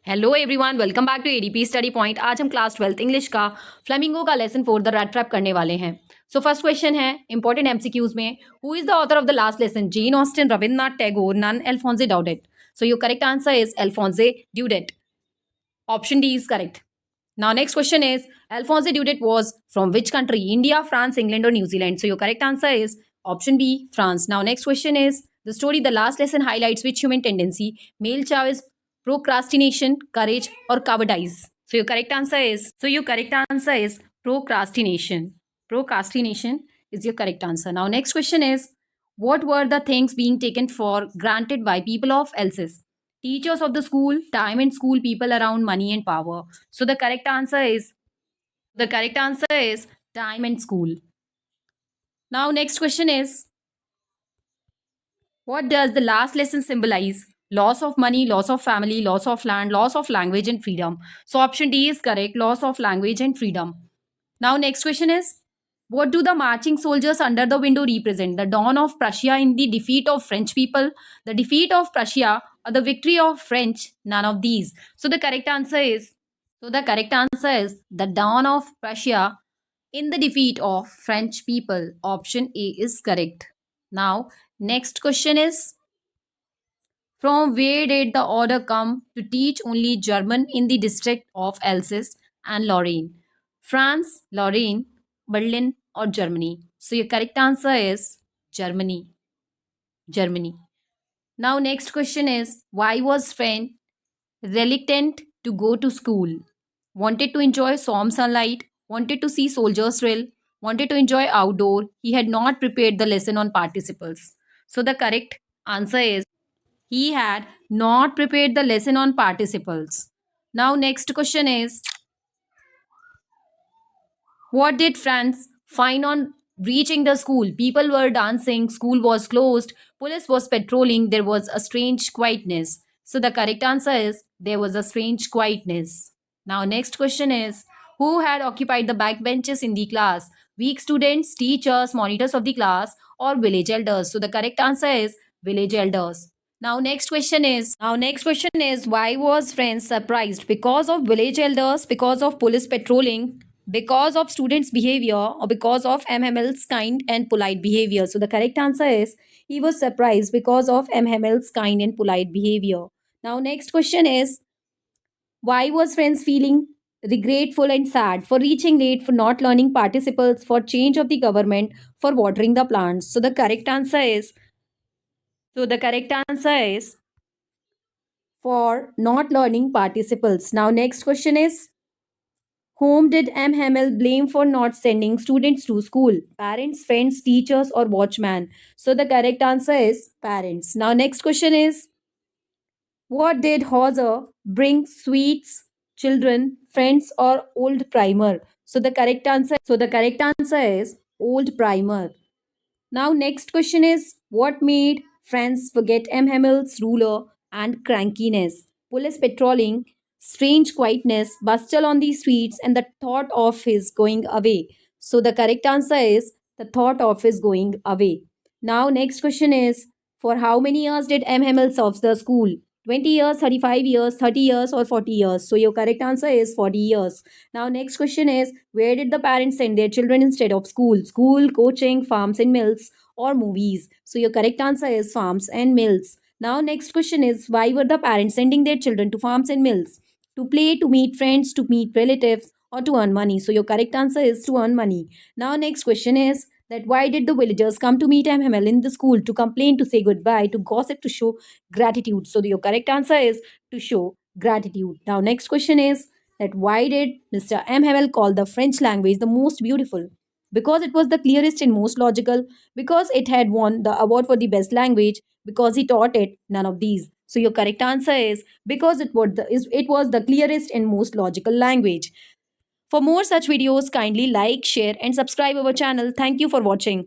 Hello everyone, welcome back to ADP study point. आज हम class 12th English का flamingo का लेसन 4 द रैट ट्रैप करने वाले हैं। सो फर्स्ट क्वेश्चन है इंपॉर्टेंट एमसीक्यूज में, who is the author of the last lesson? Jane Austen, Rabindranath Tagore, none Alphonse Daudet. So your correct answer is Alphonse Daudet. Option D is correct. Now next question is, Alphonse Daudet was from which country? India, France, England or New Zealand? So your correct answer is option B, France. Now next question is, the story The Last Lesson highlights which human tendency? Male choice, procrastination, courage or cowardice? So your correct answer is procrastination. Procrastination is your correct answer. Now next question is, what were the things being taken for granted by people of Elsass? Teachers of the school, time in school, people around, money and power. So the correct answer is time and school. Now next question is, what does the last lesson symbolize? Loss of money, loss of family, loss of land, loss of language and freedom. So option D is correct, loss of language and freedom. Now next question is, what do the marching soldiers under the window represent? The dawn of Prussia in the defeat of French people, the defeat of Prussia or the victory of French? None of these. So the correct answer is the dawn of Prussia in the defeat of French people. Option A is correct. Now, next question is, from where did the order come to teach only German in the district of Alsace and Lorraine? France, Lorraine, Berlin, or Germany? So your correct answer is Germany. Germany. Now, next question is, why was French reluctant to go to school? Wanted to enjoy some sunlight, wanted to see soldiers drill, wanted to enjoy outdoor. He had not prepared the lesson on participles. So the correct answer is, he had not prepared the lesson on participles. Now next question is, what did Franz find on reaching the school? People were dancing, school was closed, police was patrolling, there was a strange quietness. So the correct answer is, there was a strange quietness. Now next question is, who had occupied the back benches in the class? Weak students, teachers, monitors of the class, or village elders? So the correct answer is village elders. Now next question is why was Friends surprised? Because of village elders, because of police patrolling, because of students' behavior, or because of MML's kind and polite behavior? So the correct answer is, he was surprised because of MML's kind and polite behavior. Now next question is, why was Friends feeling regretful and sad? For reaching late, for not learning participles, for change of the government, for watering the plants? So the correct answer is for not learning participles. Now, next question is, whom did M. Hamel blame for not sending students to school? Parents, friends, teachers, or watchman? So, the correct answer is parents. Now, next question is, what did Hauser bring sweets, children, friends, or old primer? So, the correct answer is old primer. Now, next question is, what made France forget M. Hamel's ruler and crankiness? Police patrolling, strange quietness, bustle on the streets, and the thought of his going away. So, the correct answer is the thought of his going away. Now, next question is, for how many years did M. Hamel serve the school? 20 years, 35 years, 30 years, or 40 years? So, your correct answer is 40 years. Now, next question is, where did the parents send their children instead of school? School, coaching, farms and mills, or movies? So, your correct answer is farms and mills. Now, next question is, why were the parents sending their children to farms and mills? To play, to meet friends, to meet relatives, or to earn money? So, your correct answer is to earn money. Now, next question is, that why did the villagers come to meet MML in the school? To complain, to say goodbye, to gossip, to show gratitude? So, your correct answer is to show gratitude. Now, next question is, that why did Mr. M. Hamel call the French language the most beautiful? Because it was the clearest and most logical, because it had won the award for the best language, because he taught it, none of these. So your correct answer is, because it was the clearest and most logical language. For more such videos, kindly like, share and subscribe our channel. Thank you for watching.